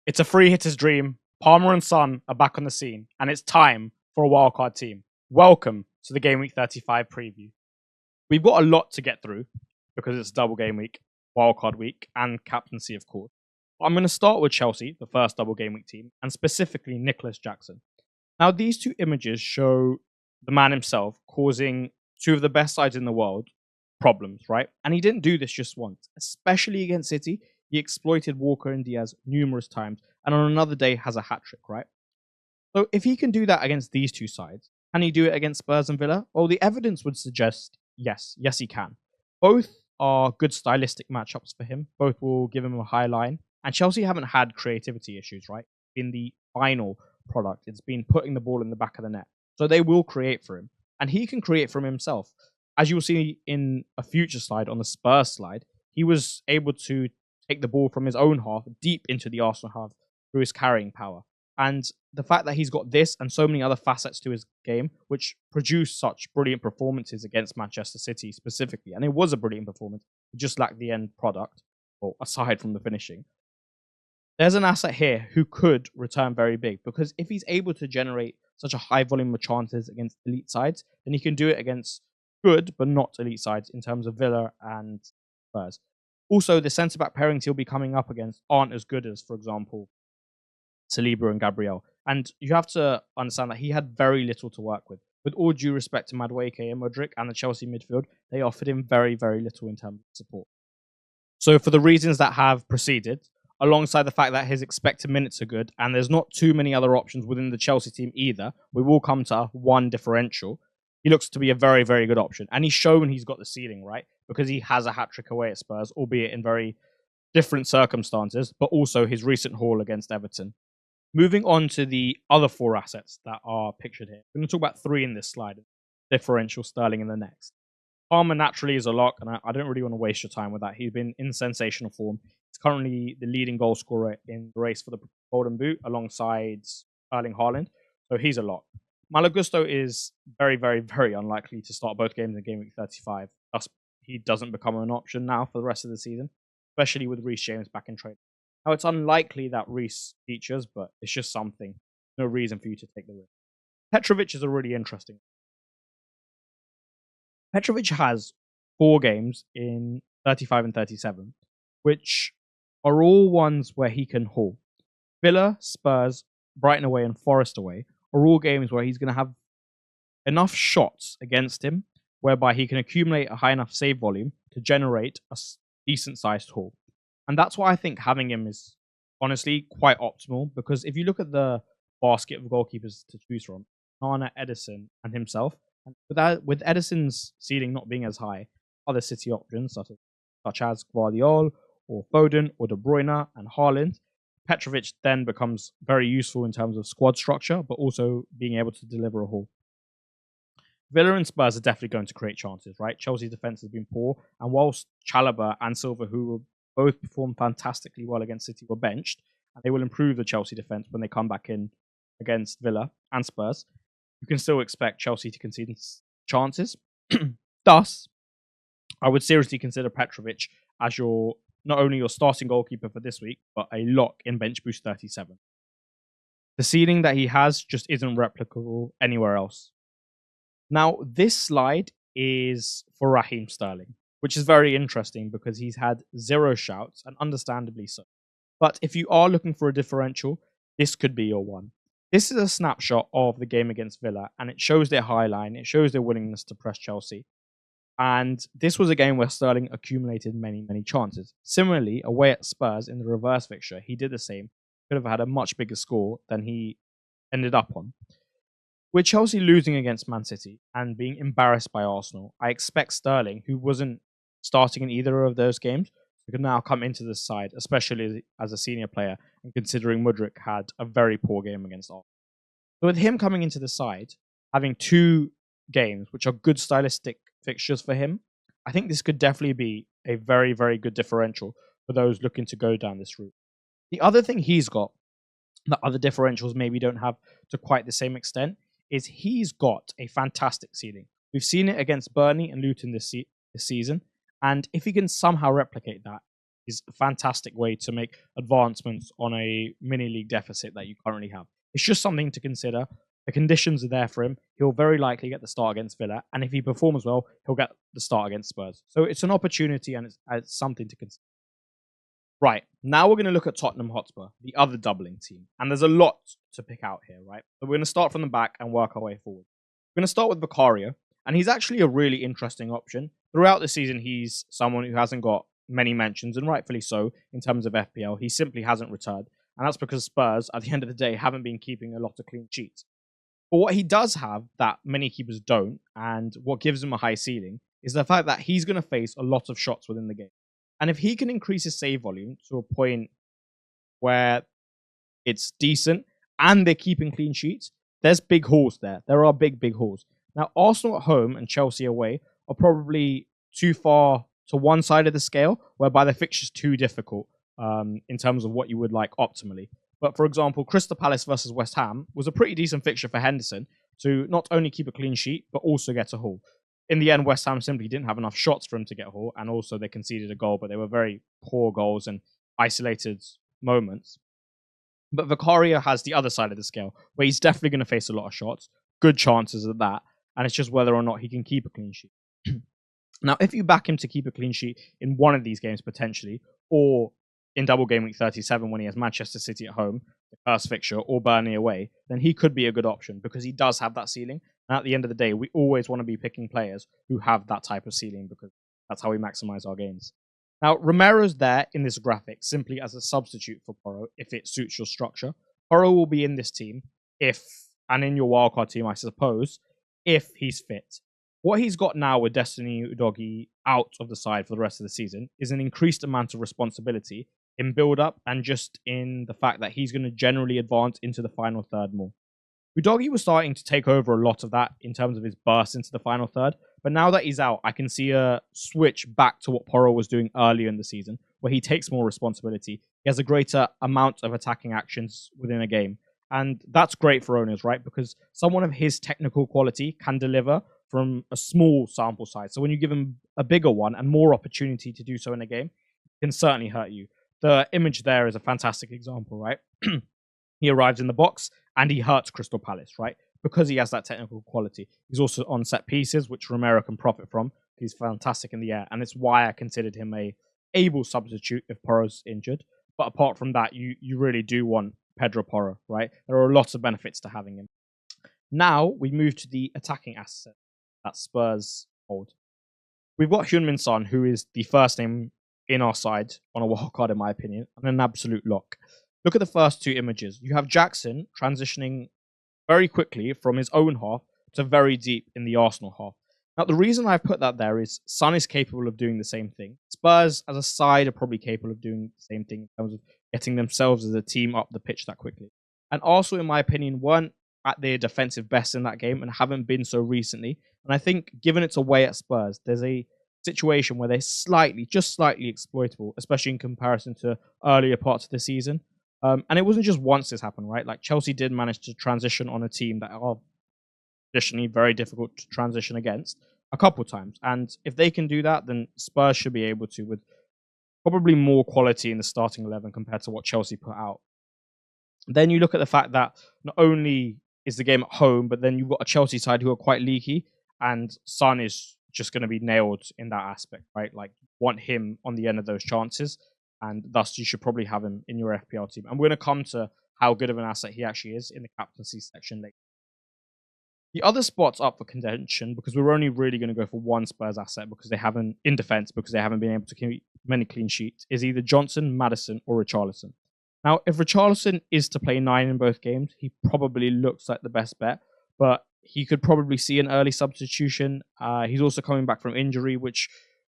It's a free hitter's dream. Palmer and Son are back on the scene, and it's time for a wildcard team. Welcome to the Game Week 35 preview. We've got a lot to get through because it's double game week, wildcard week, and captaincy, of course. I'm going to start with Chelsea, the first double game week team, and specifically Nicholas Jackson. Now, these two images show the man himself causing two of the best sides in the world problems, right? And he didn't do this just once, especially against City. He exploited Walker and Diaz numerous times, and on another day has a hat trick, right? So if he can do that against these two sides, can he do it against Spurs and Villa? Well, the evidence would suggest yes, he can. Both are good stylistic matchups for him. Both will give him a high line. And Chelsea haven't had creativity issues, right? In the final product, it's been putting the ball in the back of the net. So they will create for him. And he can create from himself. As you will see in a future slide, on the Spurs slide, he was able to take the ball from his own half deep into the Arsenal half through his carrying power. And the fact that he's got this and so many other facets to his game, which produced such brilliant performances against Manchester City specifically, and it was a brilliant performance, it just lacked the end product, or aside from the finishing. There's an asset here who could return very big, because if he's able to generate such a high volume of chances against elite sides, then he can do it against good but not elite sides in terms of Villa and Spurs. Also, the centre-back pairings he'll be coming up against aren't as good as, for example, Saliba and Gabriel. And you have to understand that he had very little to work with. With all due respect to Madueke and Modric and the Chelsea midfield, they offered him very, very little in terms of support. So for the reasons that have preceded, alongside the fact that his expected minutes are good, and there's not too many other options within the Chelsea team either, we will come to one differential. He looks to be a very, very good option. And he's shown he's got the ceiling, right? Because he has a hat-trick away at Spurs, albeit in very different circumstances, but also his recent haul against Everton. Moving on to the other four assets that are pictured here. We're going to talk about three in this slide. Differential, Sterling in the next. Palmer naturally is a lock, and I don't really want to waste your time with that. He's been in sensational form. He's currently the leading goal scorer in the race for the Golden Boot alongside Erling Haaland, so he's a lock. Malo Gusto is very, very, very unlikely to start both games in Game Week 35. Thus, he doesn't become an option now for the rest of the season, especially with Reece James back in trade. Now, it's unlikely that Reece features, but it's just something. No reason for you to take the risk. Petrovic is a really interesting. Petrovic has 4 games in 35 and 37, which are all ones where he can haul. Villa, Spurs, Brighton away, and Forest away are all games where he's going to have enough shots against him whereby he can accumulate a high enough save volume to generate a decent-sized haul. And that's why I think having him is honestly quite optimal, because if you look at the basket of goalkeepers to choose from, Nana, Edison, and himself, and with Edison's ceiling not being as high, other City options such as Guardiola or Foden or De Bruyne and Haaland, Petrovic then becomes very useful in terms of squad structure, but also being able to deliver a haul. Villa and Spurs are definitely going to create chances, right? Chelsea's defense has been poor, and whilst Chalobah and Silva, who both performed fantastically well against City, were benched, and they will improve the Chelsea defense when they come back in against Villa and Spurs, you can still expect Chelsea to concede chances. Thus, I would seriously consider Petrovic as not only your starting goalkeeper for this week, but a lock in Bench Boost 37. The ceiling that he has just isn't replicable anywhere else. Now, this slide is for Raheem Sterling, which is very interesting because he's had 0 shouts, and understandably so. But if you are looking for a differential, this could be your one. This is a snapshot of the game against Villa, and it shows their high line, it shows their willingness to press Chelsea. And this was a game where Sterling accumulated many, many chances. Similarly, away at Spurs in the reverse fixture, he did the same. Could have had a much bigger score than he ended up on. With Chelsea losing against Man City and being embarrassed by Arsenal, I expect Sterling, who wasn't starting in either of those games, to now come into the side, especially as a senior player, and considering Modric had a very poor game against Arsenal. So with him coming into the side, having 2 games, which are good stylistic fixtures for him, I think this could definitely be a very, very good differential for those looking to go down this route. The other thing he's got that other differentials maybe don't have to quite the same extent is he's got a fantastic ceiling. We've seen it against Burnley and Luton this season, and if he can somehow replicate that, is a fantastic way to make advancements on a mini league deficit that you currently have. It's just something to consider. The conditions are there for him. He'll very likely get the start against Villa, and if he performs well, he'll get the start against Spurs. So it's an opportunity, and it's something to consider. Right, now we're going to look at Tottenham Hotspur, the other doubling team. And there's a lot to pick out here, right? So we're going to start from the back and work our way forward. We're going to start with Vicario, and he's actually a really interesting option. Throughout the season, he's someone who hasn't got many mentions, and rightfully so, in terms of FPL. He simply hasn't returned, and that's because Spurs, at the end of the day, haven't been keeping a lot of clean sheets. But what he does have that many keepers don't, and what gives him a high ceiling, is the fact that he's going to face a lot of shots within the game. And if he can increase his save volume to a point where it's decent and they're keeping clean sheets, there's big hauls there. There are big hauls. Now, Arsenal at home and Chelsea away are probably too far to one side of the scale, whereby the fixture's too difficult in terms of what you would like optimally. But for example, Crystal Palace versus West Ham was a pretty decent fixture for Henderson to not only keep a clean sheet, but also get a haul. In the end, West Ham simply didn't have enough shots for him to get a haul, and also they conceded a goal, but they were very poor goals and isolated moments. But Vicario has the other side of the scale, where he's definitely going to face a lot of shots, good chances at that, and it's just whether or not he can keep a clean sheet. Now, if you back him to keep a clean sheet in one of these games potentially, or in Double Gameweek 37 when he has Manchester City at home, the first fixture, or Burnley away, then he could be a good option because he does have that ceiling. And at the end of the day, we always want to be picking players who have that type of ceiling because that's how we maximize our gains. Now, Romero's there in this graphic simply as a substitute for Porro if it suits your structure. Porro will be in this team and in your wildcard team, I suppose, if he's fit. What he's got now with Destiny Udogie out of the side for the rest of the season is an increased amount of responsibility in build-up and just in the fact that he's going to generally advance into the final third more. Udogie was starting to take over a lot of that in terms of his burst into the final third, but now that he's out, I can see a switch back to what Porro was doing earlier in the season, where he takes more responsibility. He has a greater amount of attacking actions within a game, and that's great for owners, right? Because someone of his technical quality can deliver from a small sample size. So when you give him a bigger one and more opportunity to do so in a game, it can certainly hurt you. The image there is a fantastic example, right? He arrives in the box and he hurts Crystal Palace, right? Because he has that technical quality. He's also on set pieces, which Romero can profit from. He's fantastic in the air, and it's why I considered him a able substitute if Porro's injured. But apart from that, you really do want Pedro Porro, right? There are lots of benefits to having him. Now we move to the attacking asset that Spurs hold. We've got Heung-min Son, who is the first name in our side on a wildcard, in my opinion, and an absolute lock. Look at the first two images. You have Jackson transitioning very quickly from his own half to very deep in the Arsenal half. Now, the reason I've put that there is Son is capable of doing the same thing. Spurs, as a side, are probably capable of doing the same thing in terms of getting themselves as a team up the pitch that quickly. And Arsenal, in my opinion, weren't at their defensive best in that game and haven't been so recently. And I think, given it's away at Spurs, there's a situation where they're just slightly exploitable, especially in comparison to earlier parts of the season. And it wasn't just once this happened, right? Like Chelsea did manage to transition on a team that are traditionally very difficult to transition against a couple times. And if they can do that, then Spurs should be able to, with probably more quality in the starting 11 compared to what Chelsea put out. Then you look at the fact that not only is the game at home, but then you've got a Chelsea side who are quite leaky, and Son is just going to be nailed in that aspect, right? Like, want him on the end of those chances, and thus you should probably have him in your FPL team. And we're going to come to how good of an asset he actually is in the captaincy section later. The other spots up for contention, because we're only really going to go for one Spurs asset because they haven't, in defense, because they haven't been able to keep many clean sheets, is either Johnson, Maddison, or Richarlison. Now, if Richarlison is to play 9 in both games, he probably looks like the best bet, but he could probably see an early substitution. He's also coming back from injury, which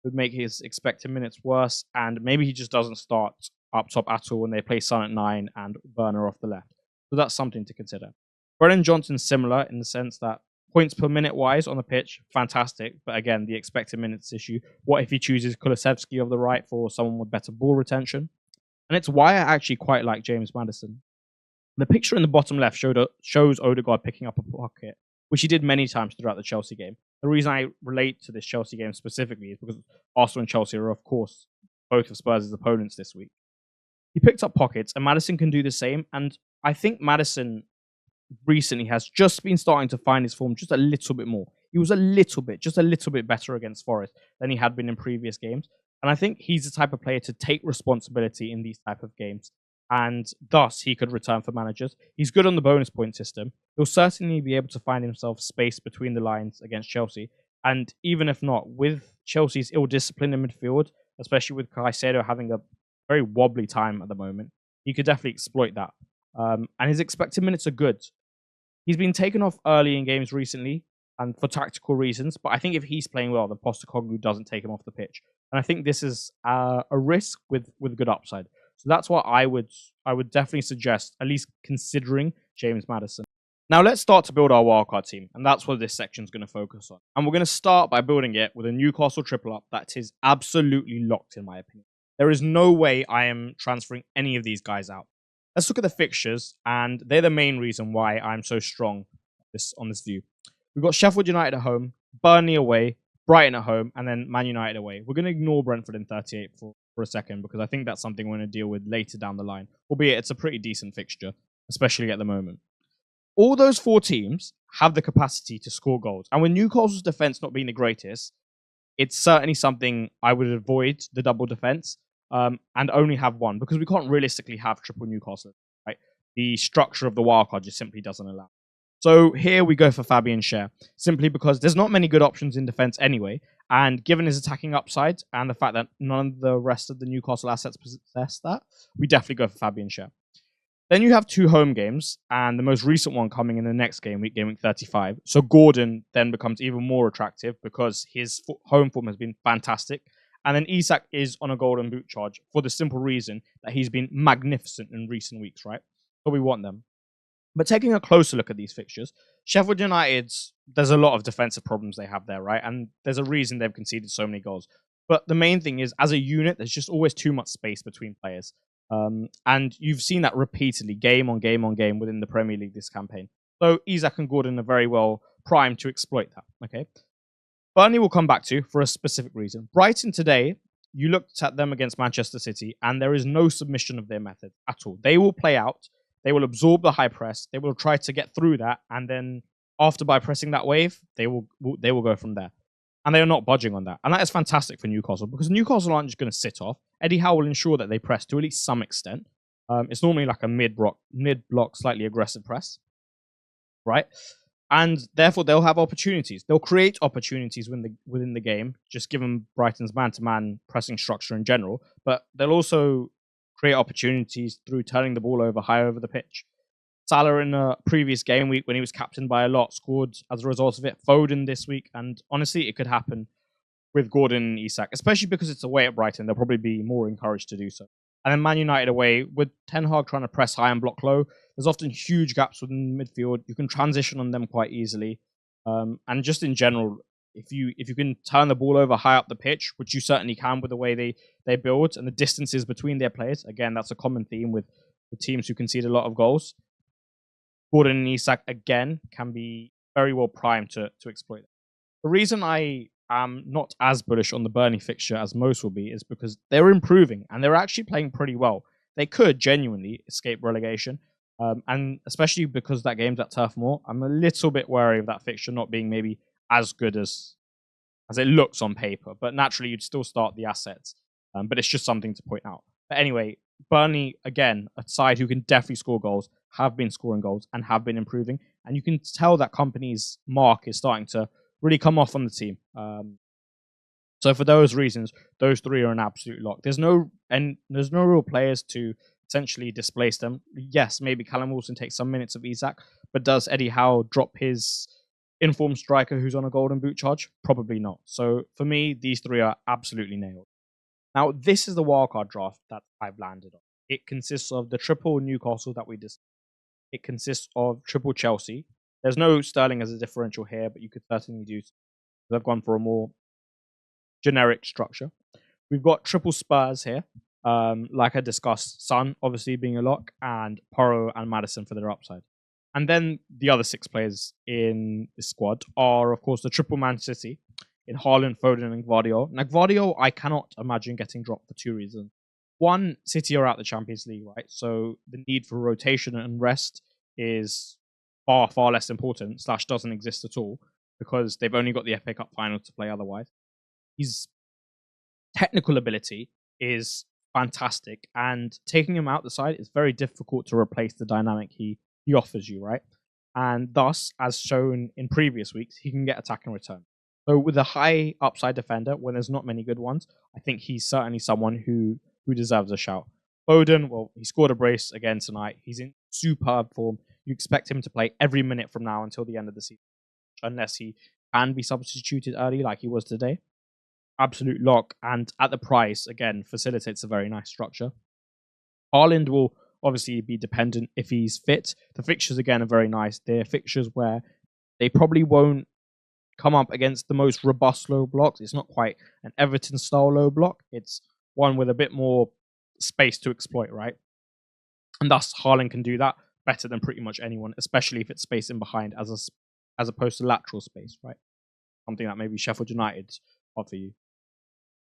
would make his expected minutes worse, and maybe he just doesn't start up top at all when they play Son at 9 and Werner off the left. So that's something to consider. Brennan Johnson's similar in the sense that points per minute wise on the pitch, fantastic, but again, the expected minutes issue. What if he chooses Kulusevski of the right for someone with better ball retention? And it's why I actually quite like James Maddison. The picture in the bottom left shows Odegaard picking up a pocket, which he did many times throughout the Chelsea game. The reason I relate to this Chelsea game specifically is because Arsenal and Chelsea are, of course, both of Spurs' opponents this week. He picked up pockets, and Maddison can do the same. And I think Maddison recently has just been starting to find his form just a little bit more. He was just a little bit better against Forest than he had been in previous games. And I think he's the type of player to take responsibility in these type of games. And thus, he could return for managers. He's good on the bonus point system. He'll certainly be able to find himself space between the lines against Chelsea. And even if not, with Chelsea's ill discipline in midfield, especially with Caicedo having a very wobbly time at the moment, he could definitely exploit that. And his expected minutes are good. He's been taken off early in games recently and for tactical reasons, but I think if he's playing well, then Postecoglou doesn't take him off the pitch. And I think this is a risk with good upside. So that's why I would definitely suggest at least considering James Maddison. Now let's start to build our wildcard team, and that's what this section is going to focus on. And we're going to start by building it with a Newcastle triple up that is absolutely locked, in my opinion. There is no way I am transferring any of these guys out. Let's look at the fixtures, and they're the main reason why I'm so strong on this view. We've got Sheffield United at home, Burnley away, Brighton at home, and then Man United away. We're going to ignore Brentford in 38 for a second because I think that's something we're going to deal with later down the line, albeit it's a pretty decent fixture, especially at the moment. All those four teams have the capacity to score goals, and with Newcastle's defence not being the greatest, it's certainly something I would avoid the double defence and only have one because we can't realistically have triple Newcastle, right? The structure of the wildcard just simply doesn't allow. So here we go for Fabian Schär, simply because there's not many good options in defence anyway, and given his attacking upside and the fact that none of the rest of the Newcastle assets possess that, we definitely go for Fabian Schär. Then you have two home games, and the most recent one coming in the next game week 35. So Gordon then becomes even more attractive because his home form has been fantastic. And then Isak is on a golden boot charge for the simple reason that he's been magnificent in recent weeks, right? So we want them. But taking a closer look at these fixtures, Sheffield United, there's a lot of defensive problems they have there, right? And there's a reason they've conceded so many goals. But the main thing is, as a unit, there's just always too much space between players. And you've seen that repeatedly, game on game on game within the Premier League this campaign. So Isak and Gordon are very well primed to exploit that, okay? Burnley will come back to for a specific reason. Brighton today, you looked at them against Manchester City, and there is no submission of their method at all. They will play out. They will absorb the high press. They will try to get through that, and then after by pressing that wave, they will go from there. And they are not budging on that. And that is fantastic for Newcastle because Newcastle aren't just going to sit off. Eddie Howe will ensure that they press to at least some extent. It's normally like a mid-block, slightly aggressive press, right? And therefore, they'll have opportunities. They'll create opportunities within the game, just given Brighton's man-to-man pressing structure in general. But they'll also create opportunities through turning the ball over high over the pitch. Salah in a previous game week when he was captained by a lot scored as a result of it. Foden this week. And honestly, it could happen with Gordon and Isak, especially because it's away at Brighton. They'll probably be more encouraged to do so. And then Man United away, with Ten Hag trying to press high and block low, there's often huge gaps within the midfield. You can transition on them quite easily. And just in general, if you can turn the ball over high up the pitch, which you certainly can with the way they build and the distances between their players, again, that's a common theme with the teams who concede a lot of goals. Gordon and Isak, again, can be very well primed to exploit it. The reason I am not as bullish on the Burnley fixture as most will be is because they're improving and they're actually playing pretty well. They could genuinely escape relegation, and especially because that game's at Turf Moor, I'm a little bit wary of that fixture not being maybe as good as it looks on paper. But naturally, you'd still start the assets. But it's just something to point out. But anyway, Burnley, again, a side who can definitely score goals, have been scoring goals, and have been improving. And you can tell that company's mark is starting to really come off on the team. So for those reasons, those three are an absolute lock. There's no real players to essentially displace them. Yes, maybe Callum Wilson takes some minutes of Isak, but does Eddie Howe drop his informed striker who's on a golden boot charge? Probably not. So for me, these three are absolutely nailed. Now, this is the wildcard draft that I've landed on. It consists of the triple Newcastle that we discussed. It consists of triple Chelsea. There's no Sterling as a differential here, but you could certainly do so. I've gone for a more generic structure. We've got triple Spurs here. Like I discussed, Son obviously being a lock, and Porro and Maddison for their upside. And then the other 6 players in this squad are, of course, the triple Man City. in Haaland, Foden, and Gvardiol. Now, Gvardiol, I cannot imagine getting dropped for two reasons. One, City are out the Champions League, right? So the need for rotation and rest is far, far less important, / doesn't exist at all, because they've only got the FA Cup final to play otherwise. His technical ability is fantastic, and taking him out the side is very difficult to replace the dynamic he offers you, right? And thus, as shown in previous weeks, he can get attack and return. So with a high upside defender, when there's not many good ones, I think he's certainly someone who deserves a shout. Foden, well, he scored a brace again tonight. He's in superb form. You expect him to play every minute from now until the end of the season, unless he can be substituted early like he was today. Absolute lock, and at the price, again, facilitates a very nice structure. Haaland will obviously be dependent if he's fit. The fixtures, again, are very nice. They're fixtures where they probably won't come up against the most robust low blocks. It's not quite an Everton-style low block. It's one with a bit more space to exploit, right? And thus, Haaland can do that better than pretty much anyone, especially if it's space in behind as opposed to lateral space, right? Something that maybe Sheffield United offer you.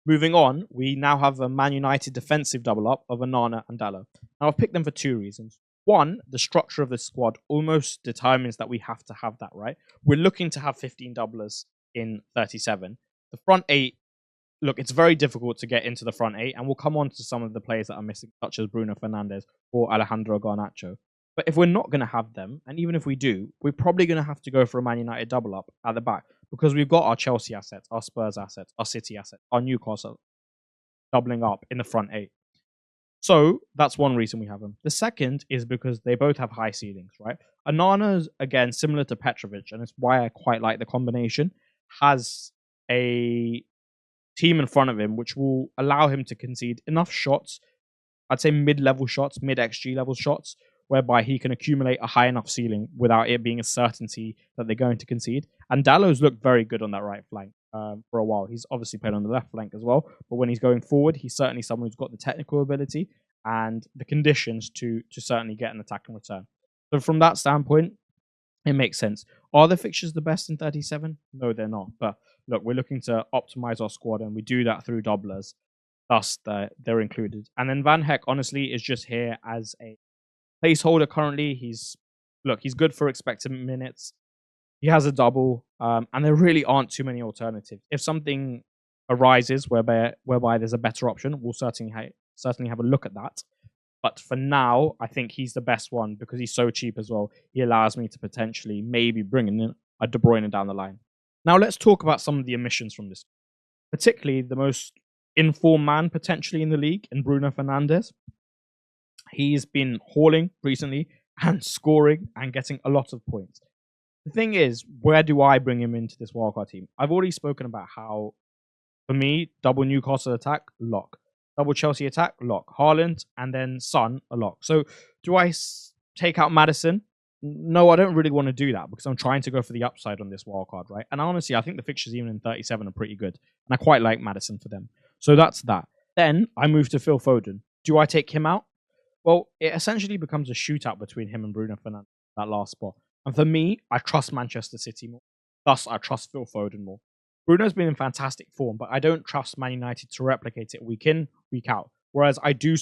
Moving on, we now have a Man United defensive double up of Onana and Dalot. Now, I've picked them for two reasons. One, the structure of the squad almost determines that we have to have that, right? We're looking to have 15 doublers in 37. The front eight, look, it's very difficult to get into the front eight, and we'll come on to some of the players that are missing, such as Bruno Fernandes or Alejandro Garnacho. But if we're not going to have them, and even if we do, we're probably going to have to go for a Man United double up at the back, because we've got our Chelsea assets, our Spurs assets, our City assets, our Newcastle doubling up in the front eight. So that's one reason we have them. The second is because they both have high ceilings, right? Onana's, again, similar to Petrovic, and it's why I quite like the combination, has a team in front of him which will allow him to concede enough shots, I'd say mid-level shots, mid-XG level shots, whereby he can accumulate a high enough ceiling without it being a certainty that they're going to concede. And Dalot's looked very good on that right flank for a while. He's obviously played on the left flank as well, but when he's going forward, he's certainly someone who's got the technical ability and the conditions to certainly get an attack and return. So from that standpoint, it makes sense. Are the fixtures the best in 37? No, they're not. But look, we're looking to optimize our squad, and we do that through doublers. Thus, they're included. And then Van Heck, honestly, is just here as a placeholder currently. He's good for expected minutes. He has a double, and there really aren't too many alternatives. If something arises whereby there's a better option, we'll certainly have a look at that. But for now, I think he's the best one because he's so cheap as well. He allows me to potentially maybe bring in a De Bruyne down the line. Now let's talk about some of the omissions from this, particularly the most informed man potentially in the league, in Bruno Fernandes. He's been hauling recently and scoring and getting a lot of points. The thing is, where do I bring him into this wildcard team? I've already spoken about how, for me, double Newcastle attack, lock. Double Chelsea attack, lock. Haaland, and then Son, a lock. So do I take out Maddison? No, I don't really want to do that because I'm trying to go for the upside on this wildcard, right? And honestly, I think the fixtures even in 37 are pretty good. And I quite like Maddison for them. So that's that. Then I move to Phil Foden. Do I take him out? Well, it essentially becomes a shootout between him and Bruno Fernandes, that last spot. And for me, I trust Manchester City more. Thus, I trust Phil Foden more. Bruno's been in fantastic form, but I don't trust Man United to replicate it week in, week out. Whereas I do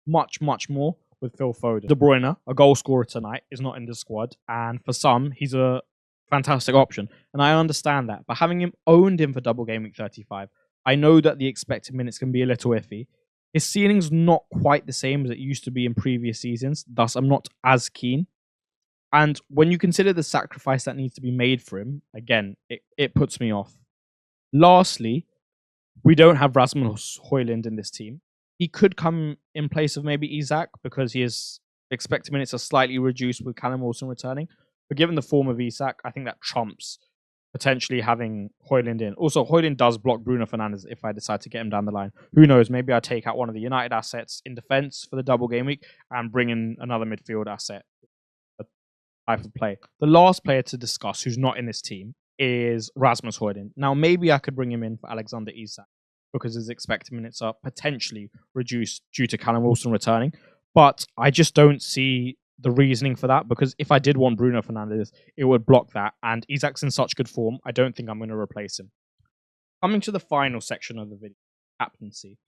much, much more with Phil Foden. De Bruyne, a goal scorer tonight, is not in the squad. And for some, he's a fantastic option. And I understand that. But having him owned in for Double Gameweek 35, I know that the expected minutes can be a little iffy. His ceiling's not quite the same as it used to be in previous seasons. Thus, I'm not as keen. And when you consider the sacrifice that needs to be made for him, again, it puts me off. Lastly, we don't have Rasmus Højlund in this team. He could come in place of maybe Isak because his expected minutes are slightly reduced with Callum Wilson returning. But given the form of Isak, I think that trumps potentially having Højlund in. Also, Højlund does block Bruno Fernandes if I decide to get him down the line. Who knows? Maybe I take out one of the United assets in defense for the double game week and bring in another midfield asset. Type of play. The last player to discuss who's not in this team is Rasmus Højlund. Now, maybe I could bring him in for Alexander Isak because his expected minutes are potentially reduced due to Callum Wilson returning. But I just don't see the reasoning for that because if I did want Bruno Fernandes, it would block that. And Isak's in such good form, I don't think I'm going to replace him. coming to the final section of the video, captaincy.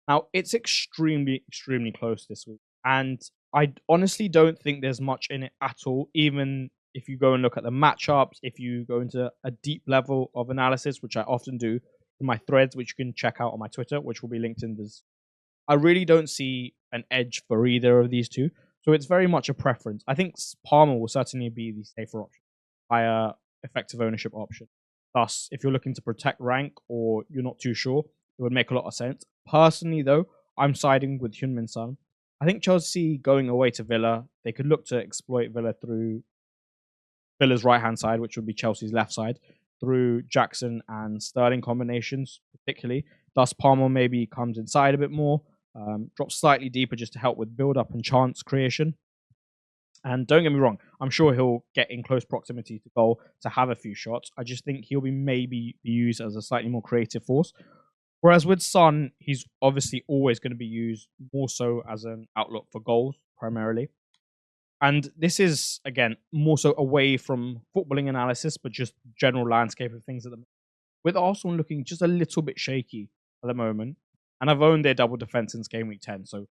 Now, it's extremely, extremely close this week. And I honestly don't think there's much in it at all, even if you go and look at the matchups, if you go into a deep level of analysis, which I often do in my threads, which you can check out on my Twitter, which will be linked in this. I really don't see an edge for either of these two. So it's very much a preference. I think Palmer will certainly be the safer option via effective ownership option. Thus, if you're looking to protect rank or you're not too sure, it would make a lot of sense. Personally, though, I'm siding with Heung-min Son. I think Chelsea going away to Villa, they could look to exploit Villa through Villa's right-hand side, which would be Chelsea's left side, through Jackson and Sterling combinations, particularly. Thus, Palmer maybe comes inside a bit more, drops slightly deeper just to help with build-up and chance creation. And don't get me wrong, I'm sure he'll get in close proximity to goal to have a few shots. I just think he'll be maybe used as a slightly more creative force. Whereas with Son, he's obviously always going to be used more so as an outlook for goals, primarily. And this is, again, more so away from footballing analysis, but just general landscape of things at the moment. With Arsenal looking just a little bit shaky at the moment, and I've owned their double defense since game week 10, so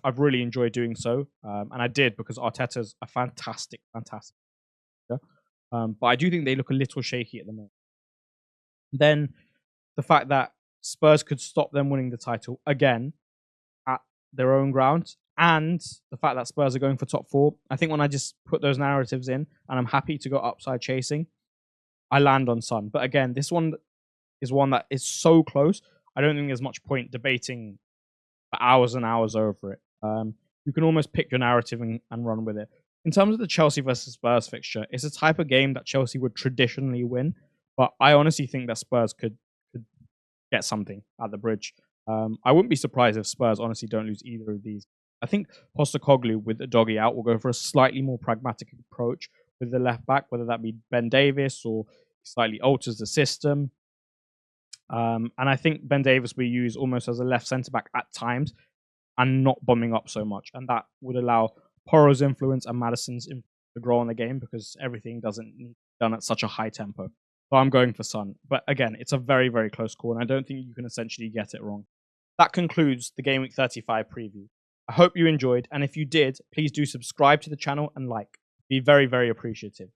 I've really enjoyed doing so, and I did because Arteta's a fantastic. But I do think they look a little shaky at the moment. Then the fact that Spurs could stop them winning the title again at their own ground, and the fact that Spurs are going for top 4, I think when I just put those narratives in, and I'm happy to go upside chasing, I land on Son. But again, this one is one that is so close, I don't think there's much point debating for hours and hours over it. You can almost pick your narrative and run with it. In terms of the Chelsea versus Spurs fixture, it's a type of game that Chelsea would traditionally win, but I honestly think that Spurs could get something at the bridge. I wouldn't be surprised if Spurs honestly don't lose either of these. I think Postecoglou with the doggy out will go for a slightly more pragmatic approach with the left back, whether that be Ben Davies or slightly alters the system. And I think Ben Davies will be used almost as a left centre back at times and not bombing up so much. And that would allow Porro's influence and Maddison's influence to grow on the game because everything doesn't need to be done at such a high tempo. So I'm going for Son. But again, it's a very, very close call, and I don't think you can essentially get it wrong. That concludes the Game Week 35 preview. I hope you enjoyed, and if you did, please do subscribe to the channel and like. Be very, very appreciative.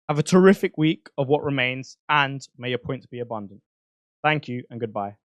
Have a terrific week of what remains, and may your points be abundant. Thank you, and goodbye.